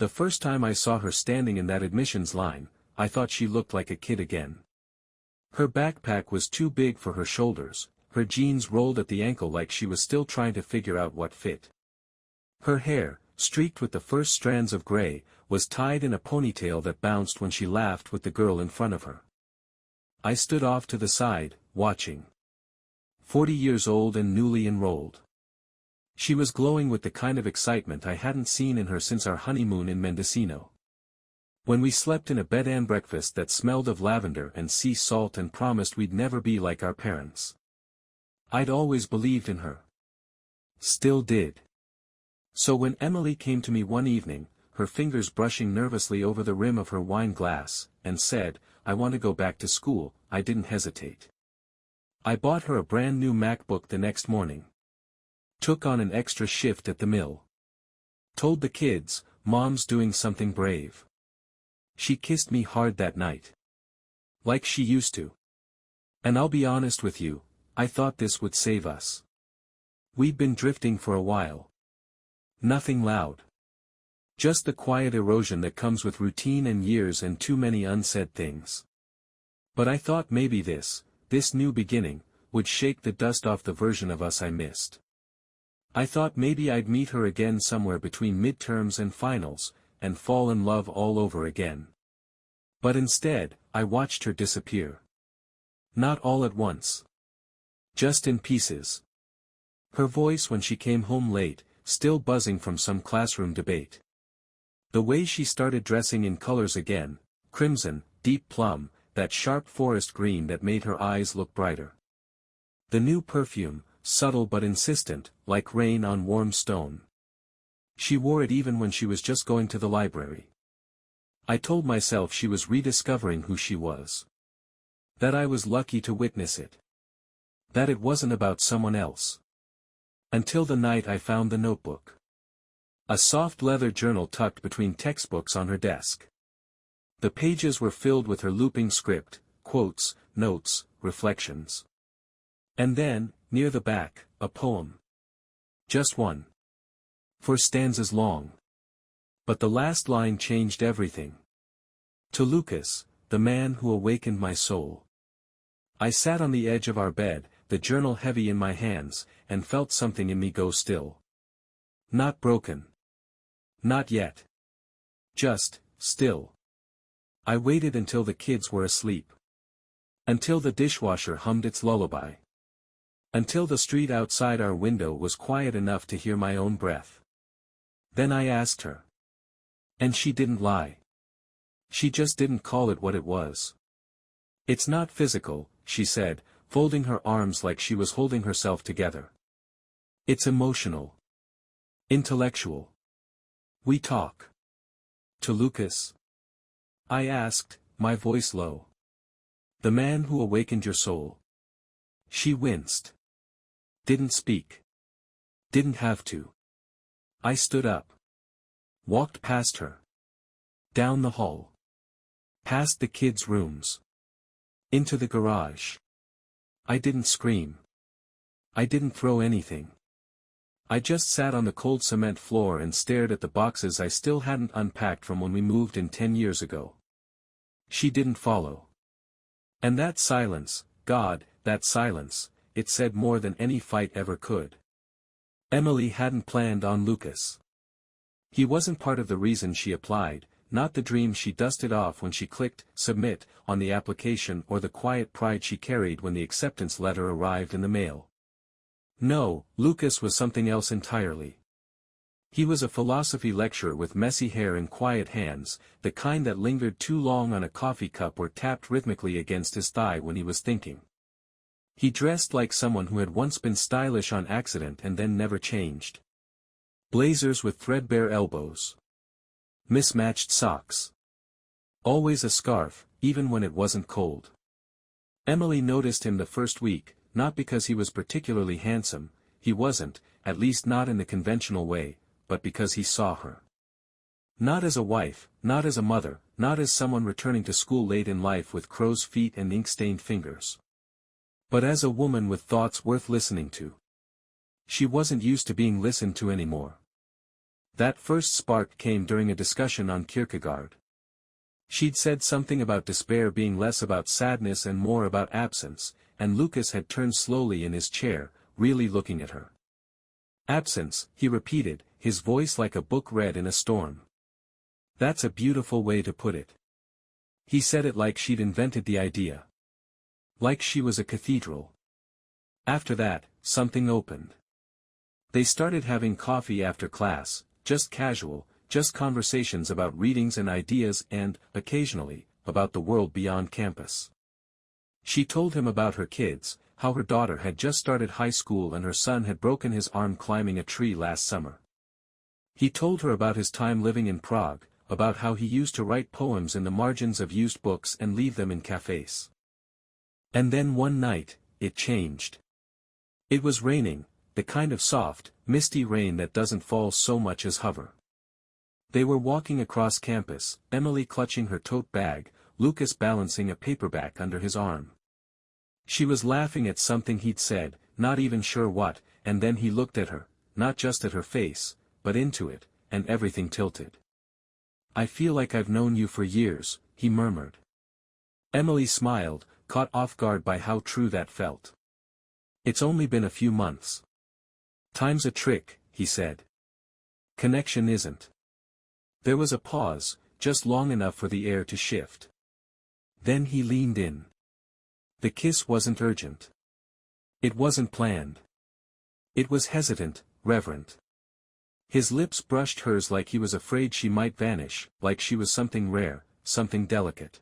The first time I saw her standing in that admissions line, I thought she looked like a kid again. Her backpack was too big for her shoulders, her jeans rolled at the ankle like she was still trying to figure out what fit. Her hair, streaked with the first strands of gray, was tied in a ponytail that bounced when she laughed with the girl in front of her. I stood off to the side, watching. 40 years old and newly enrolled. She was glowing with the kind of excitement I hadn't seen in her since our honeymoon in Mendocino. When we slept in a bed and breakfast that smelled of lavender and sea salt and promised we'd never be like our parents. I'd always believed in her. Still did. So when Emily came to me one evening, her fingers brushing nervously over the rim of her wine glass, and said, "I want to go back to school," I didn't hesitate. I bought her a brand new MacBook the next morning. Took on an extra shift at the mill. Told the kids, "Mom's doing something brave." She kissed me hard that night. Like she used to. And I'll be honest with you, I thought this would save us. We'd been drifting for a while. Nothing loud. Just the quiet erosion that comes with routine and years and too many unsaid things. But I thought maybe this new beginning, would shake the dust off the version of us I missed. I thought maybe I'd meet her again somewhere between midterms and finals, and fall in love all over again. But instead, I watched her disappear. Not all at once. Just in pieces. Her voice when she came home late, still buzzing from some classroom debate. The way she started dressing in colors again, crimson, deep plum, that sharp forest green that made her eyes look brighter. The new perfume, subtle but insistent, like rain on warm stone. She wore it even when she was just going to the library. I told myself she was rediscovering who she was. That I was lucky to witness it. That it wasn't about someone else. Until the night I found the notebook. A soft leather journal tucked between textbooks on her desk. The pages were filled with her looping script, quotes, notes, reflections. And then, near the back, a poem. Just one. 4 stanzas long. But the last line changed everything. To Lucas, the man who awakened my soul. I sat on the edge of our bed, the journal heavy in my hands, and felt something in me go still. Not broken. Not yet. Just, still. I waited until the kids were asleep. Until the dishwasher hummed its lullaby. Until the street outside our window was quiet enough to hear my own breath. Then I asked her. And she didn't lie. She just didn't call it what it was. "It's not physical," she said, folding her arms like she was holding herself together. "It's emotional. Intellectual. We talk." "To Lucas?" I asked, my voice low. "The man who awakened your soul." She winced. Didn't speak. Didn't have to. I stood up. Walked past her. Down the hall. Past the kids' rooms. Into the garage. I didn't scream. I didn't throw anything. I just sat on the cold cement floor and stared at the boxes I still hadn't unpacked from when we moved in 10 years ago. She didn't follow. And that silence, God, that silence, it said more than any fight ever could. Emily hadn't planned on Lucas. He wasn't part of the reason she applied, not the dream she dusted off when she clicked "submit" on the application or the quiet pride she carried when the acceptance letter arrived in the mail. No, Lucas was something else entirely. He was a philosophy lecturer with messy hair and quiet hands, the kind that lingered too long on a coffee cup or tapped rhythmically against his thigh when he was thinking. He dressed like someone who had once been stylish on accident and then never changed. Blazers with threadbare elbows. Mismatched socks. Always a scarf, even when it wasn't cold. Emily noticed him the first week, not because he was particularly handsome, he wasn't, at least not in the conventional way, but because he saw her. Not as a wife, not as a mother, not as someone returning to school late in life with crow's feet and ink-stained fingers. But as a woman with thoughts worth listening to. She wasn't used to being listened to anymore. That first spark came during a discussion on Kierkegaard. She'd said something about despair being less about sadness and more about absence, and Lucas had turned slowly in his chair, really looking at her. Absence, he repeated, his voice like a book read in a storm. That's a beautiful way to put it. He said it like she'd invented the idea. Like she was a cathedral. After that, something opened. They started having coffee after class, just casual, just conversations about readings and ideas and, occasionally, about the world beyond campus. She told him about her kids, how her daughter had just started high school and her son had broken his arm climbing a tree last summer. He told her about his time living in Prague, about how he used to write poems in the margins of used books and leave them in cafes. And then one night, it changed. It was raining, the kind of soft, misty rain that doesn't fall so much as hover. They were walking across campus, Emily clutching her tote bag, Lucas balancing a paperback under his arm. She was laughing at something he'd said, not even sure what, and then he looked at her, not just at her face, but into it, and everything tilted. "I feel like I've known you for years," he murmured. Emily smiled, caught off guard by how true that felt. "It's only been a few months." "Time's a trick," he said. "Connection isn't." There was a pause, just long enough for the air to shift. Then he leaned in. The kiss wasn't urgent. It wasn't planned. It was hesitant, reverent. His lips brushed hers like he was afraid she might vanish, like she was something rare, something delicate.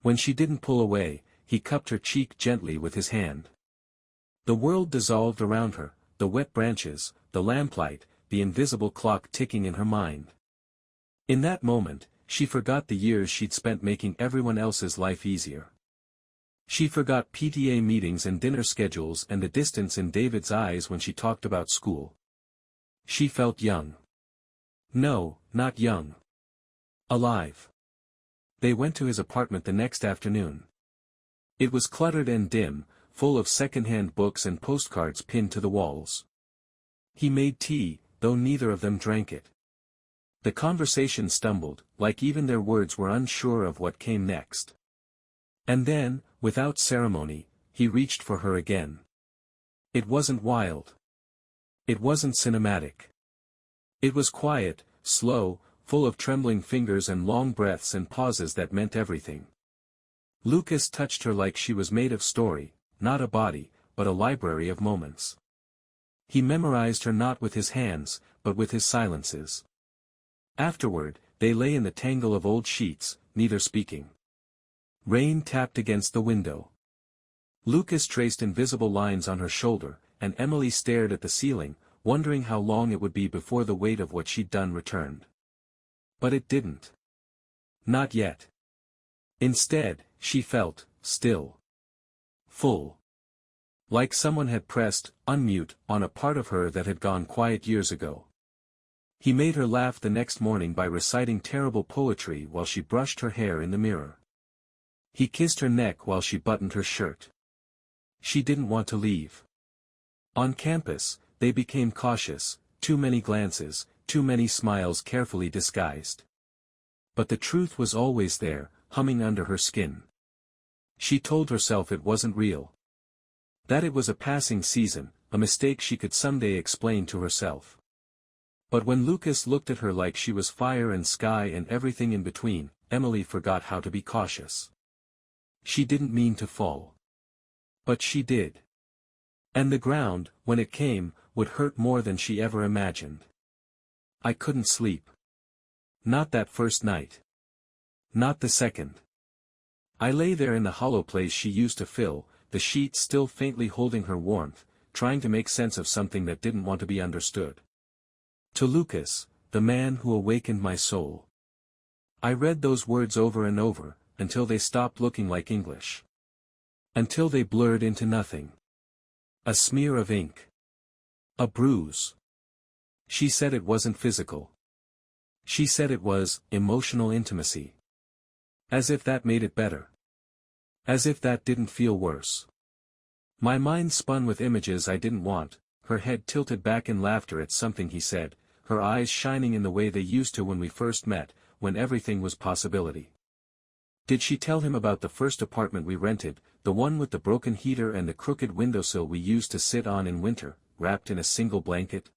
When she didn't pull away, he cupped her cheek gently with his hand. The world dissolved around her, the wet branches, the lamplight, the invisible clock ticking in her mind. In that moment, she forgot the years she'd spent making everyone else's life easier. She forgot PTA meetings and dinner schedules and the distance in David's eyes when she talked about school. She felt young. No, not young. Alive. They went to his apartment the next afternoon. It was cluttered and dim, full of second-hand books and postcards pinned to the walls. He made tea, though neither of them drank it. The conversation stumbled, like even their words were unsure of what came next. And then, without ceremony, he reached for her again. It wasn't wild. It wasn't cinematic. It was quiet, slow, full of trembling fingers and long breaths and pauses that meant everything. Lucas touched her like she was made of story, not a body, but a library of moments. He memorized her not with his hands, but with his silences. Afterward, they lay in the tangle of old sheets, neither speaking. Rain tapped against the window. Lucas traced invisible lines on her shoulder, and Emily stared at the ceiling, wondering how long it would be before the weight of what she'd done returned. But it didn't. Not yet. Instead, she felt, still. Full. Like someone had pressed, unmute, on a part of her that had gone quiet years ago. He made her laugh the next morning by reciting terrible poetry while she brushed her hair in the mirror. He kissed her neck while she buttoned her shirt. She didn't want to leave. On campus, they became cautious, too many glances, too many smiles carefully disguised. But the truth was always there, humming under her skin. She told herself it wasn't real. That it was a passing season, a mistake she could someday explain to herself. But when Lucas looked at her like she was fire and sky and everything in between, Emily forgot how to be cautious. She didn't mean to fall. But she did. And the ground, when it came, would hurt more than she ever imagined. I couldn't sleep. Not that first night. Not the second. I lay there in the hollow place she used to fill, the sheets still faintly holding her warmth, trying to make sense of something that didn't want to be understood. To Lucas, the man who awakened my soul. I read those words over and over, until they stopped looking like English. Until they blurred into nothing. A smear of ink. A bruise. She said it wasn't physical. She said it was emotional intimacy. As if that made it better. As if that didn't feel worse. My mind spun with images I didn't want, her head tilted back in laughter at something he said, her eyes shining in the way they used to when we first met, when everything was possibility. Did she tell him about the first apartment we rented, the one with the broken heater and the crooked windowsill we used to sit on in winter, wrapped in a single blanket?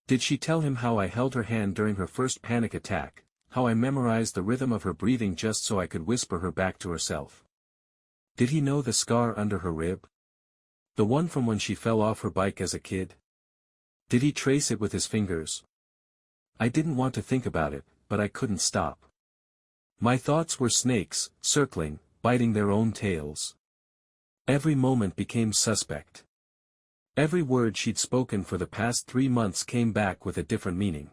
Did she tell him how I held her hand during her first panic attack, how I memorized the rhythm of her breathing just so I could whisper her back to herself? Did he know the scar under her rib? The one from when she fell off her bike as a kid? Did he trace it with his fingers? I didn't want to think about it, but I couldn't stop. My thoughts were snakes, circling, biting their own tails. Every moment became suspect. Every word she'd spoken for the past 3 months came back with a different meaning.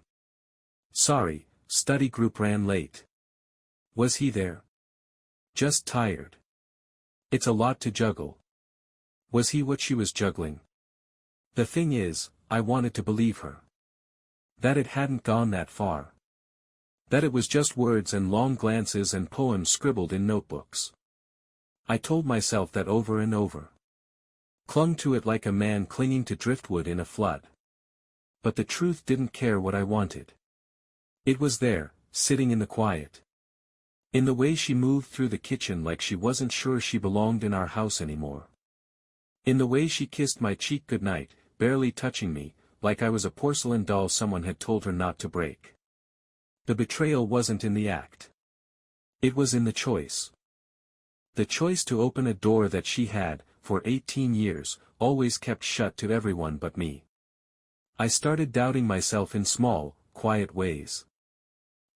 Sorry, study group ran late. Was he there? Just tired. It's a lot to juggle. Was he what she was juggling? The thing is, I wanted to believe her. That it hadn't gone that far. That it was just words and long glances and poems scribbled in notebooks. I told myself that over and over. Clung to it like a man clinging to driftwood in a flood. But the truth didn't care what I wanted. It was there, sitting in the quiet. In the way she moved through the kitchen like she wasn't sure she belonged in our house anymore. In the way she kissed my cheek goodnight, barely touching me, like I was a porcelain doll someone had told her not to break. The betrayal wasn't in the act. It was in the choice. The choice to open a door that she had, for 18 years, always kept shut to everyone but me. I started doubting myself in small, quiet ways.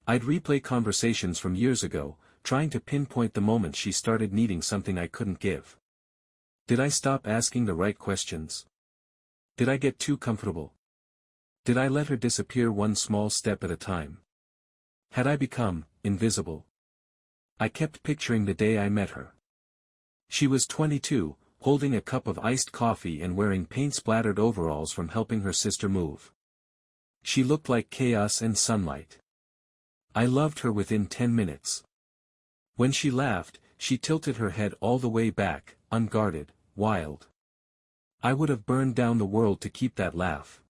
I'd replay conversations from years ago, trying to pinpoint the moment she started needing something I couldn't give. Did I stop asking the right questions? Did I get too comfortable? Did I let her disappear one small step at a time? Had I become invisible? I kept picturing the day I met her. She was 22, holding a cup of iced coffee and wearing paint-splattered overalls from helping her sister move. She looked like chaos and sunlight. I loved her within 10 minutes. When she laughed, she tilted her head all the way back, unguarded, wild. I would have burned down the world to keep that laugh.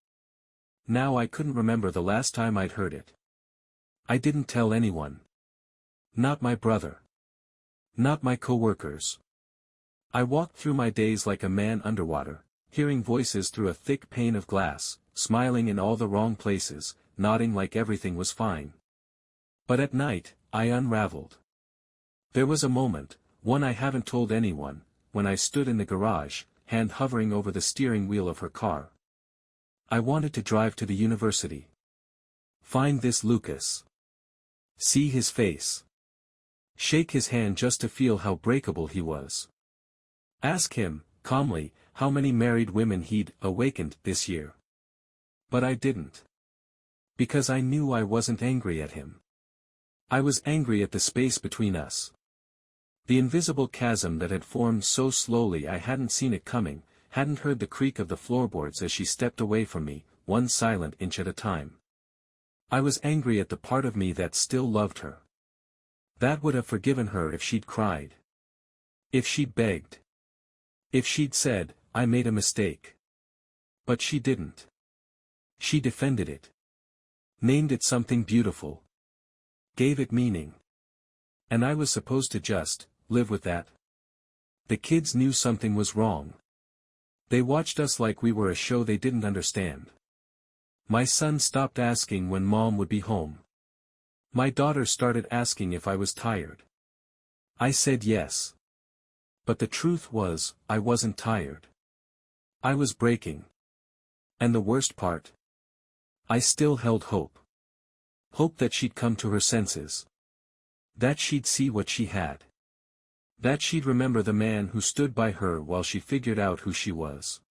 Now I couldn't remember the last time I'd heard it. I didn't tell anyone. Not my brother. Not my coworkers. I walked through my days like a man underwater, hearing voices through a thick pane of glass, smiling in all the wrong places, nodding like everything was fine. But at night, I unraveled. There was a moment, one I haven't told anyone, when I stood in the garage, hand hovering over the steering wheel of her car. I wanted to drive to the university. Find this Lucas. See his face. Shake his hand just to feel how breakable he was. Ask him, calmly, how many married women he'd awakened this year. But I didn't. Because I knew I wasn't angry at him. I was angry at the space between us. The invisible chasm that had formed so slowly I hadn't seen it coming, hadn't heard the creak of the floorboards as she stepped away from me, one silent inch at a time. I was angry at the part of me that still loved her. That would have forgiven her if she'd cried. If she'd begged. If she'd said, I made a mistake. But she didn't. She defended it. Named it something beautiful. Gave it meaning. And I was supposed to just live with that. The kids knew something was wrong. They watched us like we were a show they didn't understand. My son stopped asking when Mom would be home. My daughter started asking if I was tired. I said yes. But the truth was, I wasn't tired. I was breaking. And the worst part? I still held hope. Hope that she'd come to her senses. That she'd see what she had. That she'd remember the man who stood by her while she figured out who she was.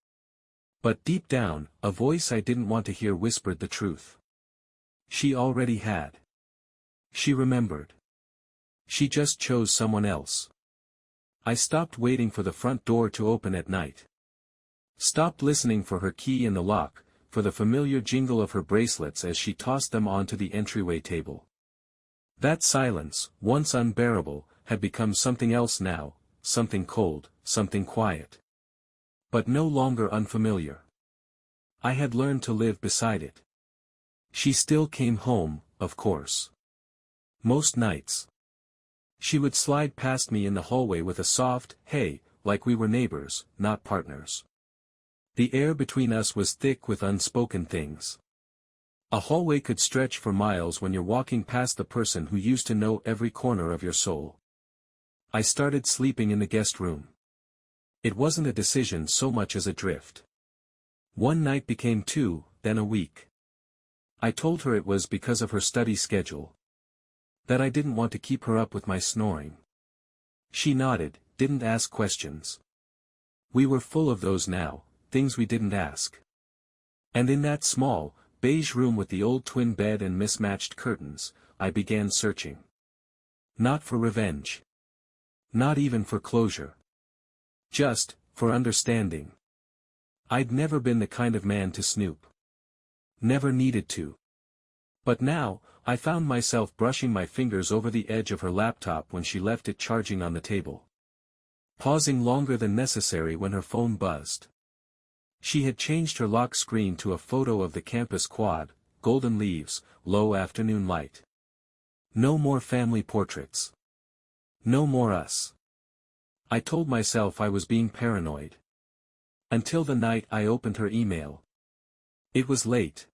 But deep down, a voice I didn't want to hear whispered the truth. She already had. She remembered. She just chose someone else. I stopped waiting for the front door to open at night. Stopped listening for her key in the lock, for the familiar jingle of her bracelets as she tossed them onto the entryway table. That silence, once unbearable, had become something else now, something cold, something quiet. But no longer unfamiliar. I had learned to live beside it. She still came home, of course. Most nights. She would slide past me in the hallway with a soft, "Hey," like we were neighbors, not partners. The air between us was thick with unspoken things. A hallway could stretch for miles when you're walking past the person who used to know every corner of your soul. I started sleeping in the guest room. It wasn't a decision so much as a drift. One night became 2, then a week. I told her it was because of her study schedule. That I didn't want to keep her up with my snoring. She nodded, didn't ask questions. We were full of those now, things we didn't ask. And in that small, beige room with the old twin bed and mismatched curtains, I began searching. Not for revenge. Not even for closure. Just, for understanding. I'd never been the kind of man to snoop. Never needed to. But now, I found myself brushing my fingers over the edge of her laptop when she left it charging on the table. Pausing longer than necessary when her phone buzzed. She had changed her lock screen to a photo of the campus quad, golden leaves, low afternoon light. No more family portraits. No more us. I told myself I was being paranoid. Until the night I opened her email. It was late.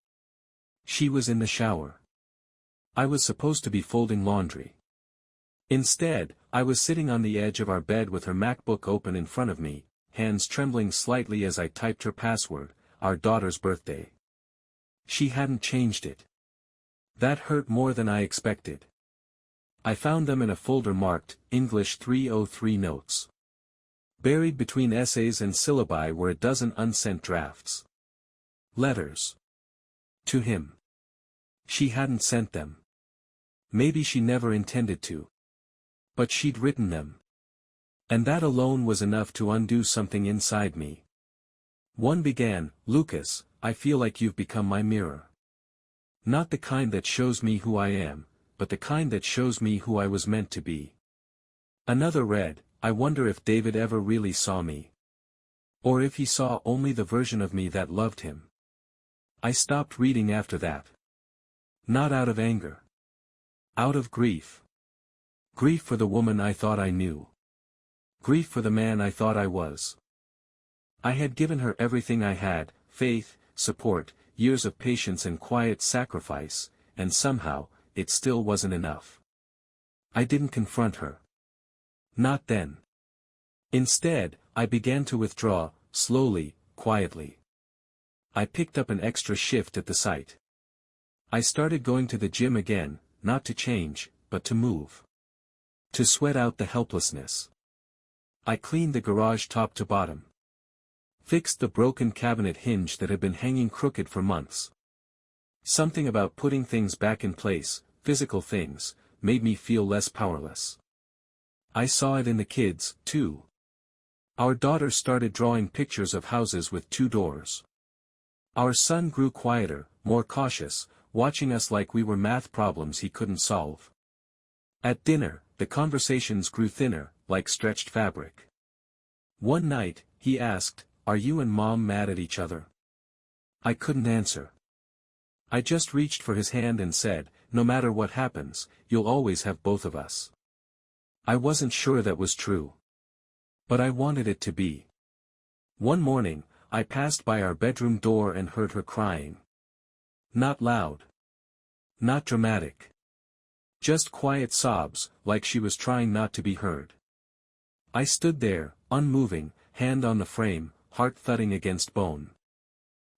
She was in the shower. I was supposed to be folding laundry. Instead, I was sitting on the edge of our bed with her MacBook open in front of me, hands trembling slightly as I typed her password, our daughter's birthday. She hadn't changed it. That hurt more than I expected. I found them in a folder marked, English 303 Notes. Buried between essays and syllabi were a dozen unsent drafts. Letters. To him. She hadn't sent them. Maybe she never intended to. But she'd written them. And that alone was enough to undo something inside me. One began, "Lucas, I feel like you've become my mirror. Not the kind that shows me who I am, but the kind that shows me who I was meant to be." Another read, "I wonder if David ever really saw me. Or if he saw only the version of me that loved him." I stopped reading after that. Not out of anger. Out of grief. Grief for the woman I thought I knew. Grief for the man I thought I was. I had given her everything I had, faith, support, years of patience and quiet sacrifice, and somehow, it still wasn't enough. I didn't confront her. Not then. Instead, I began to withdraw, slowly, quietly. I picked up an extra shift at the site. I started going to the gym again, not to change, but to move. To sweat out the helplessness. I cleaned the garage top to bottom. Fixed the broken cabinet hinge that had been hanging crooked for months. Something about putting things back in place, physical things, made me feel less powerless. I saw it in the kids, too. Our daughter started drawing pictures of houses with 2 doors. Our son grew quieter, more cautious, watching us like we were math problems he couldn't solve. At dinner, the conversations grew thinner, like stretched fabric. One night, he asked, "Are you and Mom mad at each other?" I couldn't answer. I just reached for his hand and said, "No matter what happens, you'll always have both of us." I wasn't sure that was true. But I wanted it to be. One morning, I passed by our bedroom door and heard her crying. Not loud. Not dramatic. Just quiet sobs, like she was trying not to be heard. I stood there, unmoving, hand on the frame, heart thudding against bone.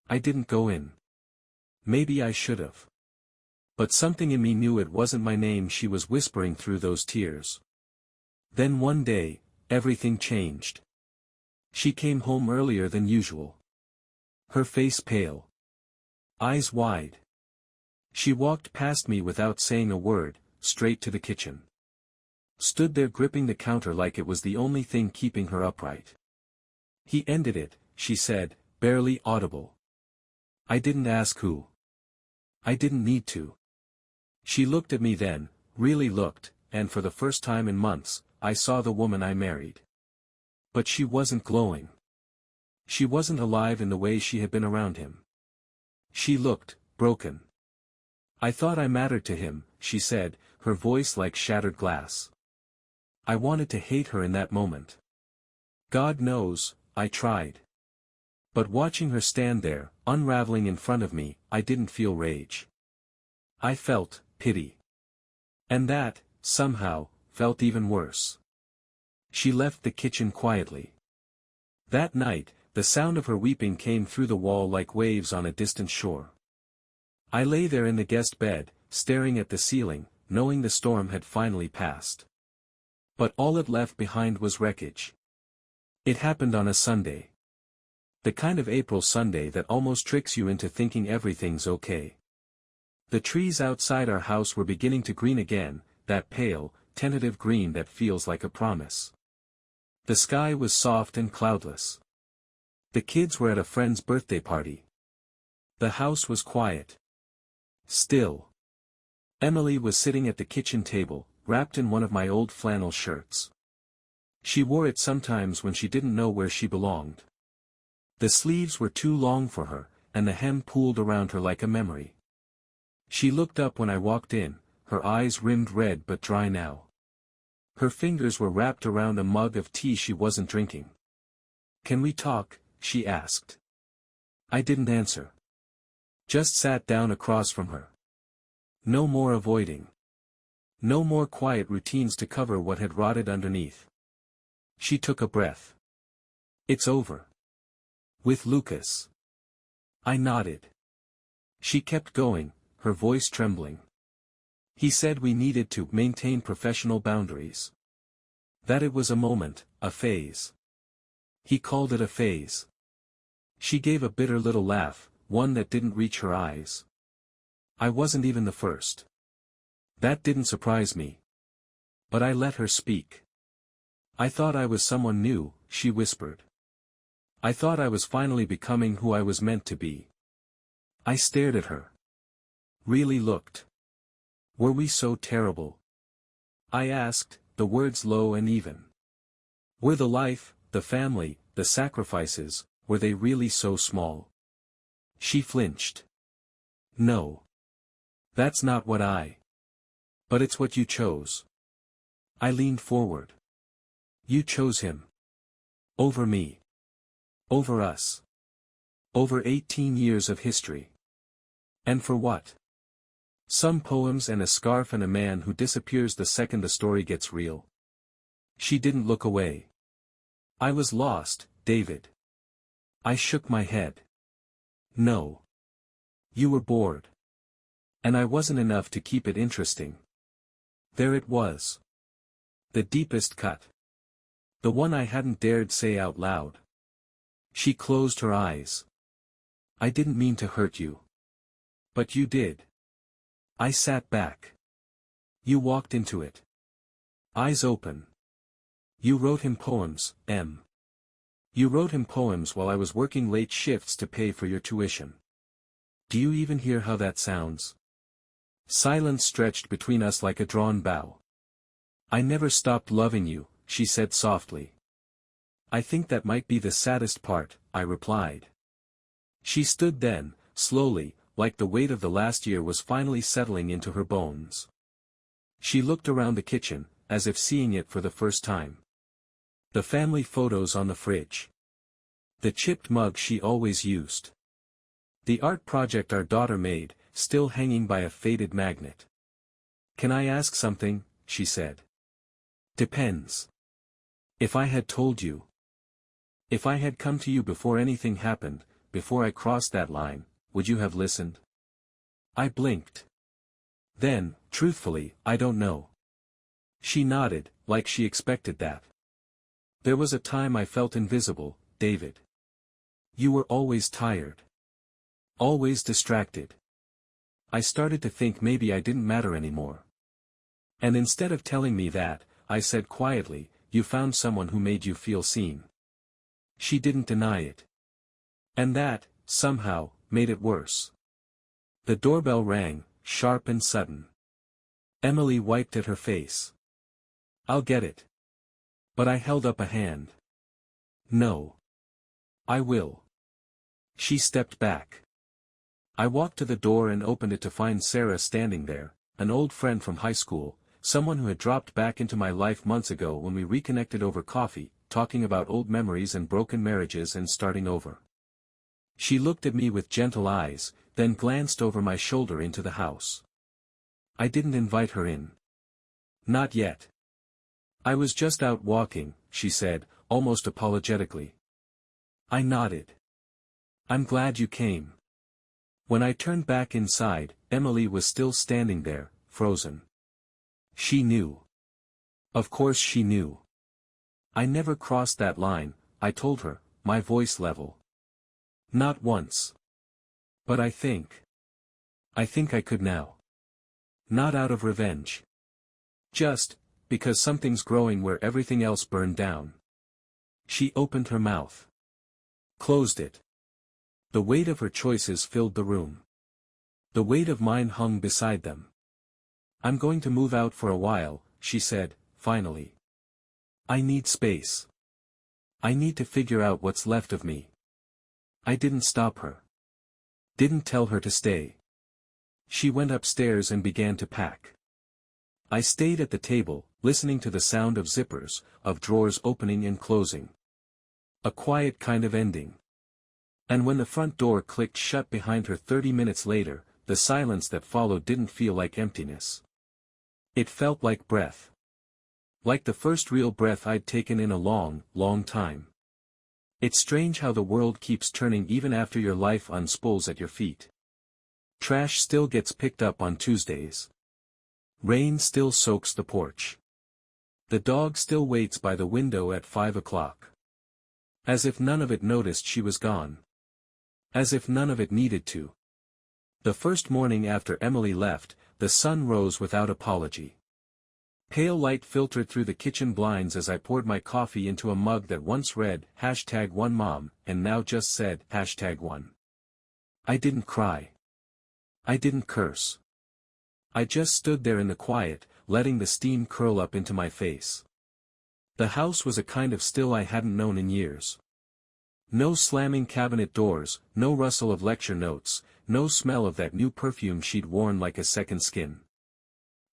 I didn't go in. Maybe I should have. But something in me knew it wasn't my name she was whispering through those tears. Then one day, everything changed. She came home earlier than usual. Her face pale. Eyes wide. She walked past me without saying a word, straight to the kitchen. Stood there gripping the counter like it was the only thing keeping her upright. "He ended it," she said, barely audible. "I didn't ask who. I didn't need to." She looked at me then, really looked, and for the first time in months, I saw the woman I married. But she wasn't glowing. She wasn't alive in the way she had been around him. She looked broken. I thought I mattered to him, she said, her voice like shattered glass. I wanted to hate her in that moment. God knows, I tried. But watching her stand there, unraveling in front of me, I didn't feel rage. I felt pity. And that, somehow, felt even worse. She left the kitchen quietly. That night, the sound of her weeping came through the wall like waves on a distant shore. I lay there in the guest bed, staring at the ceiling, knowing the storm had finally passed. But all it left behind was wreckage. It happened on a Sunday. The kind of April Sunday that almost tricks you into thinking everything's okay. The trees outside our house were beginning to green again, that pale, tentative green that feels like a promise. The sky was soft and cloudless. The kids were at a friend's birthday party. The house was quiet. Still. Emily was sitting at the kitchen table, wrapped in one of my old flannel shirts. She wore it sometimes when she didn't know where she belonged. The sleeves were too long for her, and the hem pooled around her like a memory. She looked up when I walked in, her eyes rimmed red but dry now. Her fingers were wrapped around a mug of tea she wasn't drinking. "Can we talk?" she asked. I didn't answer. Just sat down across from her. No more avoiding. No more quiet routines to cover what had rotted underneath. She took a breath. "It's over. With Lucas." I nodded. She kept going, her voice trembling. "He said we needed to maintain professional boundaries. That it was a moment, a phase. He called it a phase." She gave a bitter little laugh, one that didn't reach her eyes. I wasn't even the first. That didn't surprise me. But I let her speak. "I thought I was someone new," she whispered. "I thought I was finally becoming who I was meant to be." I stared at her. "Really looked. Were we so terrible?" I asked, the words low and even. "Were the life, the family, the sacrifices, were they really so small?" She flinched. "No. That's not what I. But it's what you chose." I leaned forward. "You chose him. Over me. Over us. Over 18 years of history. And for what? Some poems and a scarf and a man who disappears the second the story gets real." She didn't look away. "I was lost, David." I shook my head. "No. You were bored. And I wasn't enough to keep it interesting." There it was. The deepest cut. The one I hadn't dared say out loud. She closed her eyes. "I didn't mean to hurt you. But you did." I sat back. "You walked into it. Eyes open. You wrote him poems, Em. You wrote him poems while I was working late shifts to pay for your tuition. Do you even hear how that sounds?" Silence stretched between us like a drawn bow. "I never stopped loving you," she said softly. "I think that might be the saddest part," I replied. She stood then, slowly, like the weight of the last year was finally settling into her bones. She looked around the kitchen, as if seeing it for the first time. The family photos on the fridge. The chipped mug she always used. The art project our daughter made, still hanging by a faded magnet. "Can I ask something?" she said. "Depends. If I had told you. If I had come to you before anything happened, before I crossed that line, would you have listened?" I blinked. Then, truthfully, I don't know. She nodded, like she expected that. "There was a time I felt invisible, David. You were always tired. Always distracted. I started to think maybe I didn't matter anymore. And instead of telling me that, I said quietly, you found someone who made you feel seen." She didn't deny it. And that, somehow, made it worse. The doorbell rang, sharp and sudden. Emily wiped at her face. "I'll get it." But I held up a hand. "No. I will." She stepped back. I walked to the door and opened it to find Sarah standing there, an old friend from high school, someone who had dropped back into my life months ago when we reconnected over coffee, talking about old memories and broken marriages and starting over. She looked at me with gentle eyes, then glanced over my shoulder into the house. I didn't invite her in. Not yet. I was just out walking, she said, almost apologetically. I nodded. I'm glad you came. When I turned back inside, Emily was still standing there, frozen. She knew. Of course she knew. I never crossed that line, I told her, my voice level. Not once. But I think I could now. Not out of revenge. Just, because something's growing where everything else burned down. She opened her mouth. Closed it. The weight of her choices filled the room. The weight of mine hung beside them. I'm going to move out for a while, she said, finally. I need space. I need to figure out what's left of me. I didn't stop her. Didn't tell her to stay. She went upstairs and began to pack. I stayed at the table, listening to the sound of zippers, of drawers opening and closing. A quiet kind of ending. And when the front door clicked shut behind her 30 minutes later, the silence that followed didn't feel like emptiness. It felt like breath. Like the first real breath I'd taken in a long, long time. It's strange how the world keeps turning even after your life unspools at your feet. Trash still gets picked up on Tuesdays. Rain still soaks the porch. The dog still waits by the window at 5 o'clock. As if none of it noticed she was gone. As if none of it needed to. The first morning after Emily left, the sun rose without apology. Pale light filtered through the kitchen blinds as I poured my coffee into a mug that once read #1mom and now just said #1. I didn't cry. I didn't curse. I just stood there in the quiet, letting the steam curl up into my face. The house was a kind of still I hadn't known in years. No slamming cabinet doors, no rustle of lecture notes, no smell of that new perfume she'd worn like a second skin.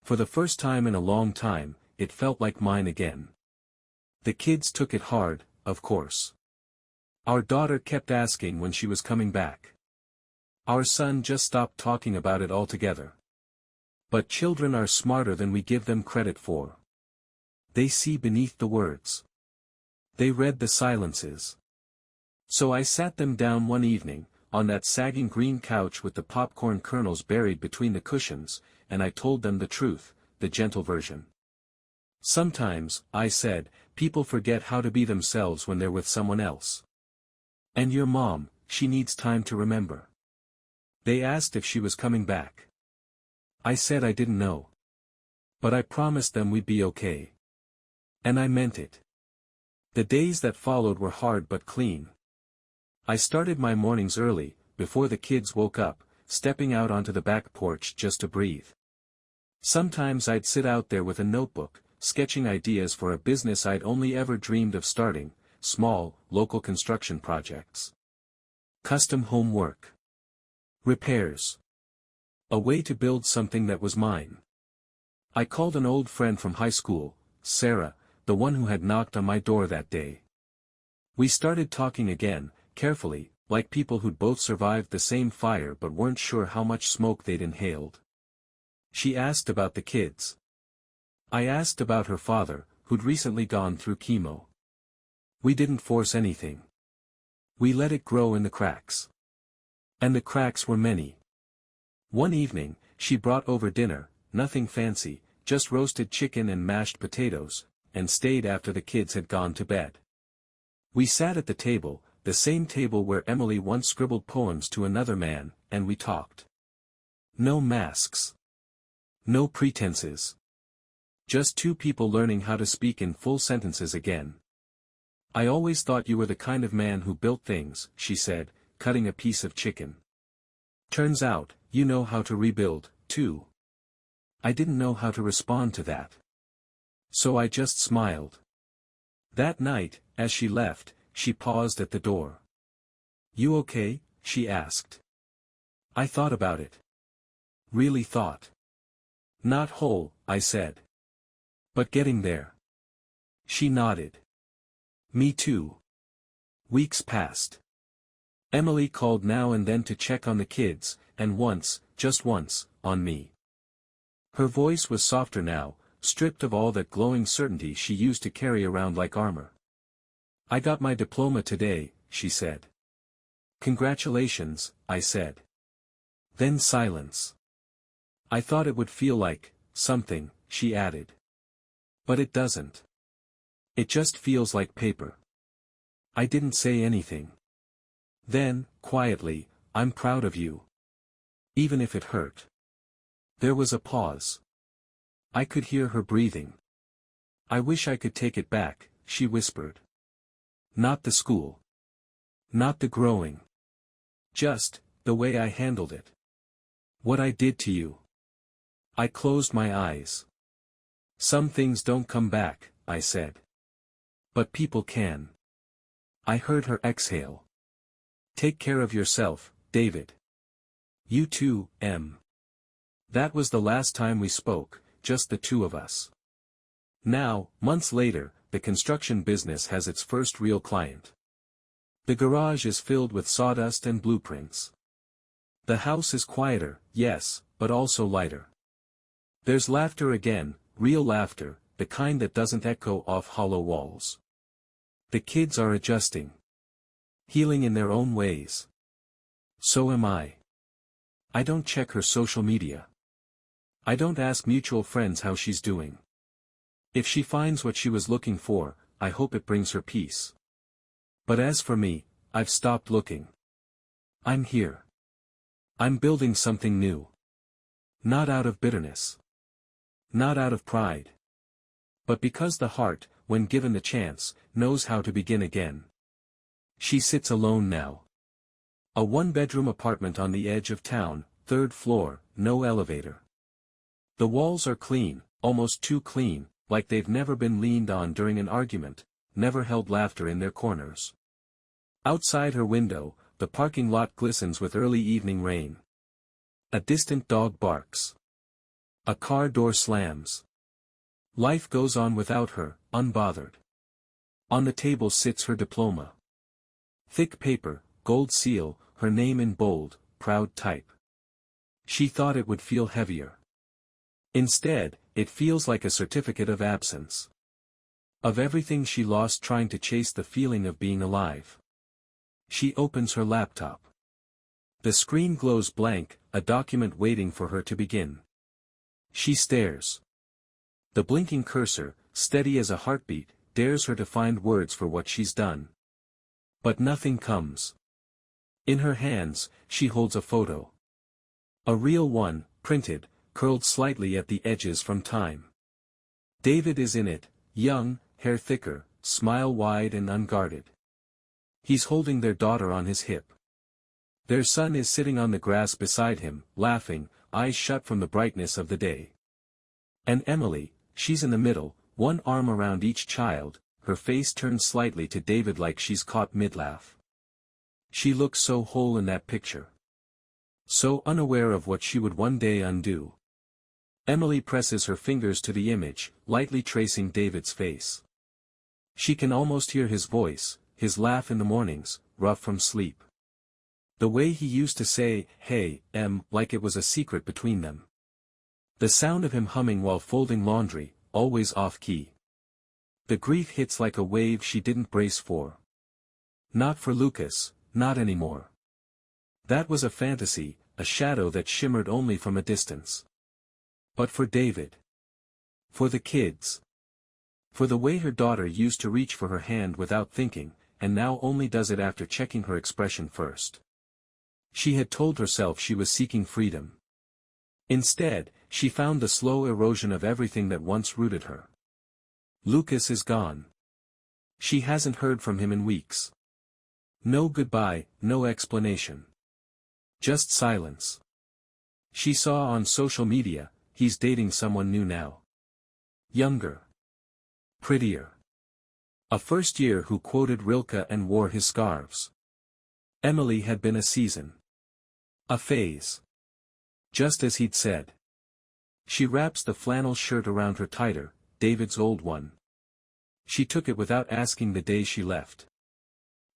For the first time in a long time, it felt like mine again. The kids took it hard, of course. Our daughter kept asking when she was coming back. Our son just stopped talking about it altogether. But children are smarter than we give them credit for. They see beneath the words. They read the silences. So I sat them down one evening, on that sagging green couch with the popcorn kernels buried between the cushions, and I told them the truth, the gentle version. Sometimes, I said, people forget how to be themselves when they're with someone else. And your mom, she needs time to remember. They asked if she was coming back. I said I didn't know. But I promised them we'd be okay. And I meant it. The days that followed were hard but clean. I started my mornings early, before the kids woke up, stepping out onto the back porch just to breathe. Sometimes I'd sit out there with a notebook, sketching ideas for a business I'd only ever dreamed of starting, small, local construction projects. Custom home work. Repairs. A way to build something that was mine. I called an old friend from high school, Sarah, the one who had knocked on my door that day. We started talking again, carefully, like people who'd both survived the same fire but weren't sure how much smoke they'd inhaled. She asked about the kids. I asked about her father, who'd recently gone through chemo. We didn't force anything. We let it grow in the cracks. And the cracks were many. One evening, she brought over dinner, nothing fancy, just roasted chicken and mashed potatoes, and stayed after the kids had gone to bed. We sat at the table, the same table where Emily once scribbled poems to another man, and we talked. No masks. No pretenses. Just two people learning how to speak in full sentences again. I always thought you were the kind of man who built things, she said, cutting a piece of chicken. Turns out, you know how to rebuild, too. I didn't know how to respond to that. So I just smiled. That night, as she left, she paused at the door. You okay? She asked. I thought about it. Really thought. Not whole, I said. But getting there. She nodded. Me too. Weeks passed. Emily called now and then to check on the kids, and once, just once, on me. Her voice was softer now, stripped of all that glowing certainty she used to carry around like armor. I got my diploma today, she said. Congratulations, I said. Then silence. I thought it would feel like something, she added. But it doesn't. It just feels like paper. I didn't say anything. Then, quietly, I'm proud of you. Even if it hurt. There was a pause. I could hear her breathing. I wish I could take it back, she whispered. Not the school. Not the growing. Just, the way I handled it. What I did to you. I closed my eyes. Some things don't come back, I said. But people can. I heard her exhale. Take care of yourself, David. You too, Em. That was the last time we spoke, just the two of us. Now, months later, the construction business has its first real client. The garage is filled with sawdust and blueprints. The house is quieter, yes, but also lighter. There's laughter again, real laughter, the kind that doesn't echo off hollow walls. The kids are adjusting. Healing in their own ways. So am I. I don't check her social media. I don't ask mutual friends how she's doing. If she finds what she was looking for, I hope it brings her peace. But as for me, I've stopped looking. I'm here. I'm building something new. Not out of bitterness. Not out of pride. But because the heart, when given the chance, knows how to begin again. She sits alone now. A one-bedroom apartment on the edge of town, 3rd floor, no elevator. The walls are clean, almost too clean, like they've never been leaned on during an argument, never held laughter in their corners. Outside her window, the parking lot glistens with early evening rain. A distant dog barks. A car door slams. Life goes on without her, unbothered. On the table sits her diploma. Thick paper, gold seal, her name in bold, proud type. She thought it would feel heavier. Instead, it feels like a certificate of absence. Of everything she lost trying to chase the feeling of being alive. She opens her laptop. The screen glows blank, a document waiting for her to begin. She stares. The blinking cursor, steady as a heartbeat, dares her to find words for what she's done. But nothing comes. In her hands, she holds a photo. A real one, printed, curled slightly at the edges from time. David is in it, young, hair thicker, smile wide and unguarded. He's holding their daughter on his hip. Their son is sitting on the grass beside him, laughing, eyes shut from the brightness of the day. And Emily, she's in the middle, one arm around each child, her face turned slightly to David like she's caught mid-laugh. She looks so whole in that picture. So unaware of what she would one day undo. Emily presses her fingers to the image, lightly tracing David's face. She can almost hear his voice, his laugh in the mornings, rough from sleep. The way he used to say, "Hey, Em," like it was a secret between them. The sound of him humming while folding laundry, always off-key. The grief hits like a wave she didn't brace for. Not for Lucas, not anymore. That was a fantasy, a shadow that shimmered only from a distance. But for David. For the kids. For the way her daughter used to reach for her hand without thinking, and now only does it after checking her expression first. She had told herself she was seeking freedom. Instead, she found the slow erosion of everything that once rooted her. Lucas is gone. She hasn't heard from him in weeks. No goodbye, no explanation. Just silence. She saw on social media, he's dating someone new now. Younger. Prettier. A first year who quoted Rilke and wore his scarves. Emily had been a season. A phase. Just as he'd said. She wraps the flannel shirt around her tighter, David's old one. She took it without asking the day she left.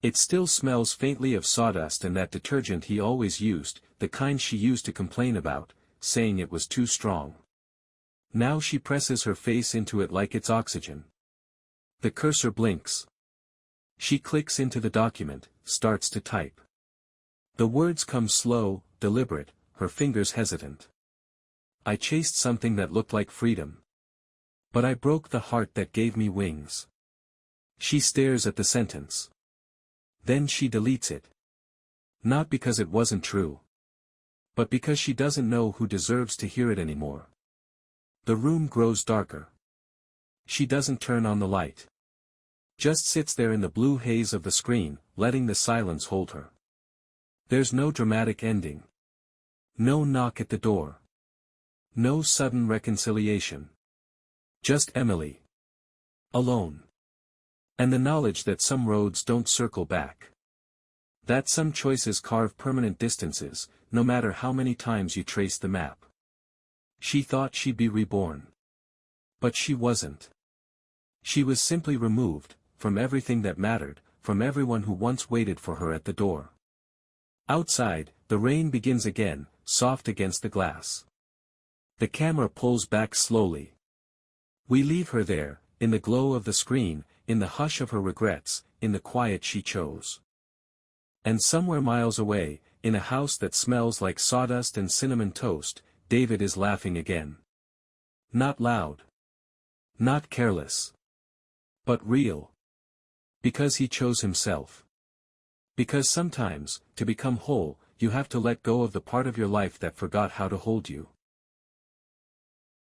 It still smells faintly of sawdust and that detergent he always used, the kind she used to complain about, saying it was too strong. Now she presses her face into it like it's oxygen. The cursor blinks. She clicks into the document, starts to type. The words come slow, deliberate, her fingers hesitant. I chased something that looked like freedom. But I broke the heart that gave me wings. She stares at the sentence. Then she deletes it. Not because it wasn't true. But because she doesn't know who deserves to hear it anymore. The room grows darker. She doesn't turn on the light. Just sits there in the blue haze of the screen, letting the silence hold her. There's no dramatic ending. No knock at the door. No sudden reconciliation. Just Emily. Alone. And the knowledge that some roads don't circle back. That some choices carve permanent distances, no matter how many times you trace the map. She thought she'd be reborn. But she wasn't. She was simply removed, from everything that mattered, from everyone who once waited for her at the door. Outside, the rain begins again, soft against the glass. The camera pulls back slowly. We leave her there, in the glow of the screen, in the hush of her regrets, in the quiet she chose. And somewhere miles away, in a house that smells like sawdust and cinnamon toast, David is laughing again. Not loud. Not careless. But real. Because he chose himself. Because sometimes, to become whole, you have to let go of the part of your life that forgot how to hold you.